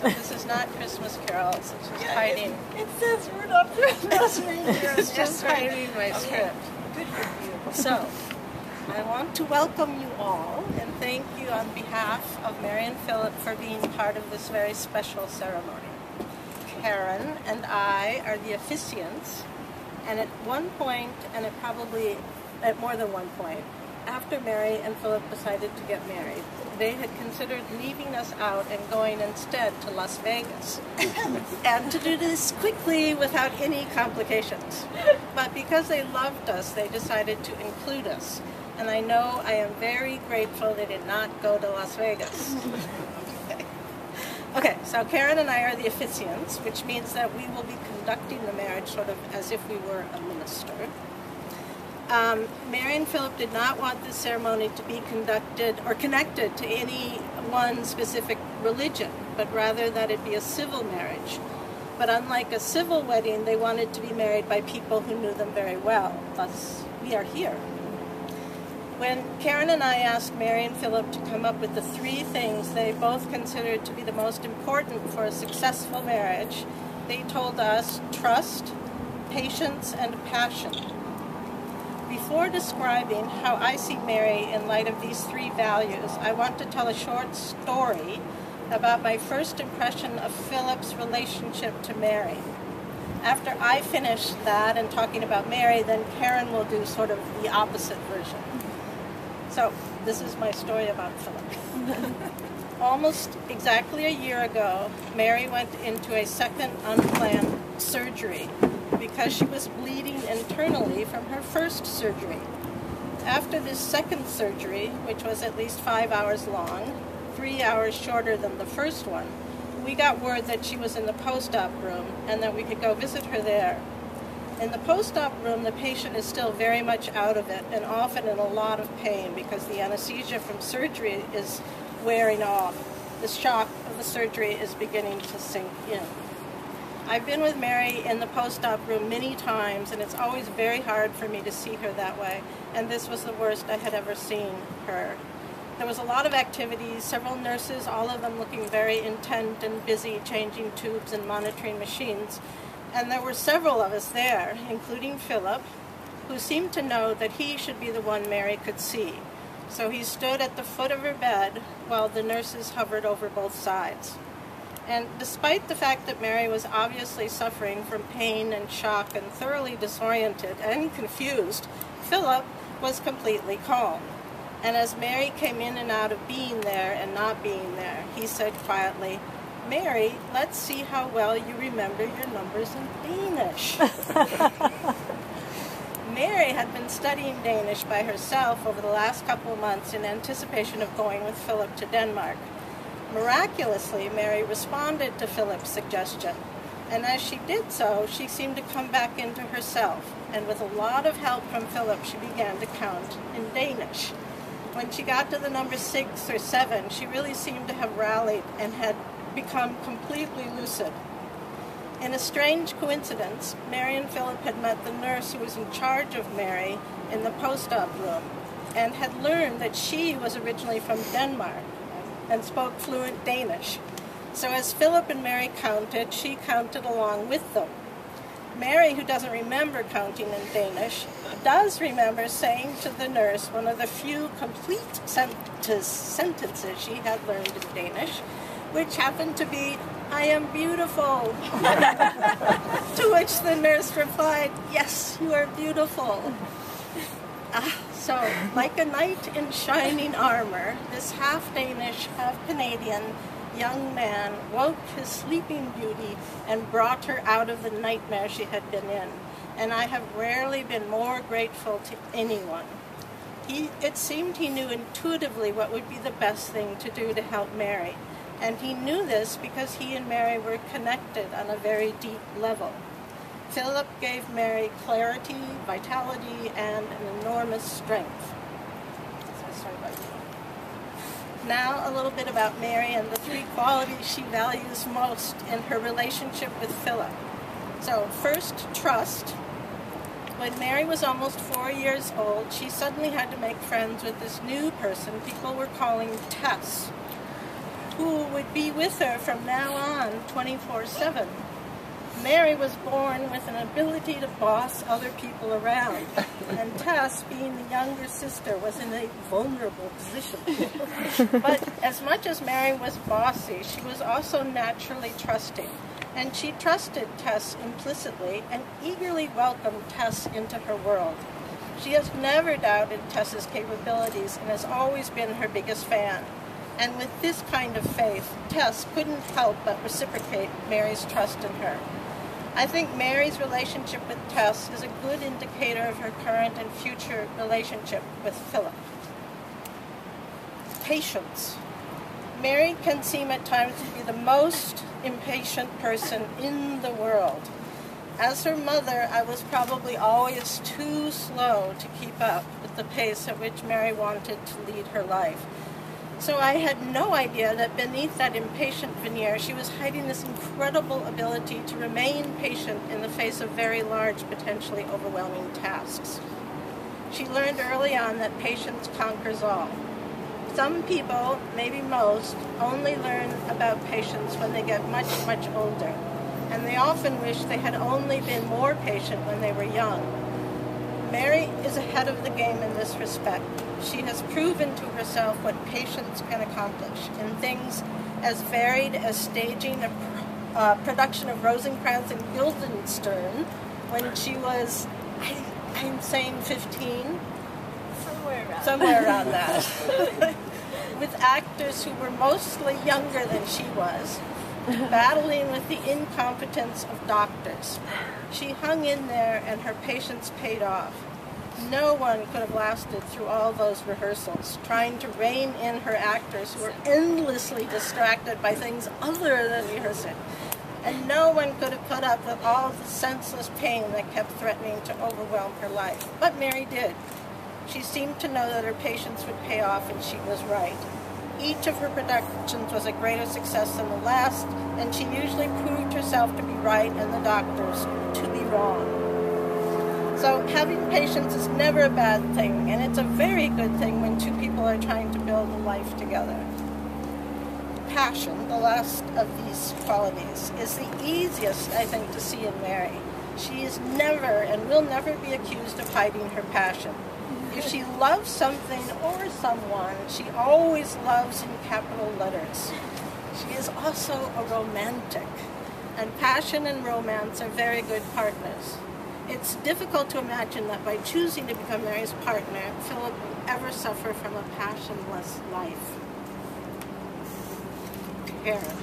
This is not Christmas carols, it's just hiding. It says Rudolph the Reindeer. It's just hiding my script. Good for you. So, I want to welcome you all and thank you on behalf of Mary and Philip for being part of this very special ceremony. Karen and I are the officiants, and at one point, and it probably at more than one point, after Mary and Philip decided to get married, they had considered leaving us out and going instead to Las Vegas. And to do this quickly without any complications. But because they loved us, they decided to include us. And I know I am very grateful they did not go to Las Vegas. Okay, so Karen and I are the officiants, which means that we will be conducting the marriage sort of as if we were a minister. Mary and Philip did not want this ceremony to be conducted or connected to any one specific religion, but rather that it be a civil marriage. But unlike a civil wedding, they wanted to be married by people who knew them very well. Thus, we are here. When Karen and I asked Mary and Philip to come up with the 3 things they both considered to be the most important for a successful marriage, they told us trust, patience, and passion. Before describing how I see Mary in light of these 3 values, I want to tell a short story about my first impression of Philip's relationship to Mary. After I finish that and talking about Mary, then Karen will do sort of the opposite version. So, this is my story about Philip. Almost exactly a year ago, Mary went into a second unplanned surgery because she was bleeding internally from her first surgery. After this second surgery, which was at least 5 hours long, 3 hours shorter than the first one, we got word that she was in the post-op room and that we could go visit her there. In the post-op room, the patient is still very much out of it and often in a lot of pain because the anesthesia from surgery is wearing off. The shock of the surgery is beginning to sink in. I've been with Mary in the post-op room many times, and it's always very hard for me to see her that way, and this was the worst I had ever seen her. There was a lot of activities, several nurses, all of them looking very intent and busy changing tubes and monitoring machines, and there were several of us there, including Philip, who seemed to know that he should be the one Mary could see. So he stood at the foot of her bed while the nurses hovered over both sides. And despite the fact that Mary was obviously suffering from pain and shock and thoroughly disoriented and confused, Philip was completely calm. And as Mary came in and out of being there and not being there, he said quietly, "Mary, let's see how well you remember your numbers in Danish." Mary had been studying Danish by herself over the last couple of months in anticipation of going with Philip to Denmark. Miraculously, Mary responded to Philip's suggestion, and as she did so, she seemed to come back into herself, and with a lot of help from Philip, she began to count in Danish. When she got to the number 6 or 7, she really seemed to have rallied and had become completely lucid. In a strange coincidence, Mary and Philip had met the nurse who was in charge of Mary in the post-op room, and had learned that she was originally from Denmark and spoke fluent Danish. So as Philip and Mary counted, she counted along with them. Mary, who doesn't remember counting in Danish, does remember saying to the nurse one of the few complete sentences she had learned in Danish, which happened to be, "I am beautiful." To which the nurse replied, "Yes, you are beautiful." So, like a knight in shining armor, this half-Danish, half-Canadian young man woke his sleeping beauty and brought her out of the nightmare she had been in. And I have rarely been more grateful to anyone. It seemed he knew intuitively what would be the best thing to do to help Mary. And he knew this because he and Mary were connected on a very deep level. Philip gave Mary clarity, vitality, and an enormous strength. Now a little bit about Mary and the three qualities she values most in her relationship with Philip. So first, trust. When Mary was almost 4 years old, she suddenly had to make friends with this new person people were calling Tess, who would be with her from now on 24/7. Mary was born with an ability to boss other people around, and Tess, being the younger sister, was in a vulnerable position. But as much as Mary was bossy, she was also naturally trusting, and she trusted Tess implicitly and eagerly welcomed Tess into her world. She has never doubted Tess's capabilities and has always been her biggest fan. And with this kind of faith, Tess couldn't help but reciprocate Mary's trust in her. I think Mary's relationship with Tess is a good indicator of her current and future relationship with Philip. Patience. Mary can seem at times to be the most impatient person in the world. As her mother, I was probably always too slow to keep up with the pace at which Mary wanted to lead her life. So I had no idea that beneath that impatient veneer, she was hiding this incredible ability to remain patient in the face of very large, potentially overwhelming tasks. She learned early on that patience conquers all. Some people, maybe most, only learn about patience when they get much, much older, and they often wish they had only been more patient when they were young. Mary is ahead of the game in this respect. She has proven to herself what patience can accomplish in things as varied as staging a production of Rosencrantz and Guildenstern when she was, I'm saying 15? Somewhere around that. With actors who were mostly younger than she was, battling with the incompetence of doctors. She hung in there and her patience paid off. No one could have lasted through all those rehearsals, trying to rein in her actors who were endlessly distracted by things other than rehearsing. And no one could have put up with all the senseless pain that kept threatening to overwhelm her life. But Mary did. She seemed to know that her patience would pay off, and she was right. Each of her productions was a greater success than the last, and she usually proved herself to be right and the doctors to be wrong. So having patience is never a bad thing, and it's a very good thing when two people are trying to build a life together. Passion, the last of these qualities, is the easiest, I think, to see in Mary. She is never and will never be accused of hiding her passion. If she loves something or someone, she always loves in capital letters. She is also a romantic, and passion and romance are very good partners. It's difficult to imagine that by choosing to become Mary's partner, Philip will ever suffer from a passionless life. Karen.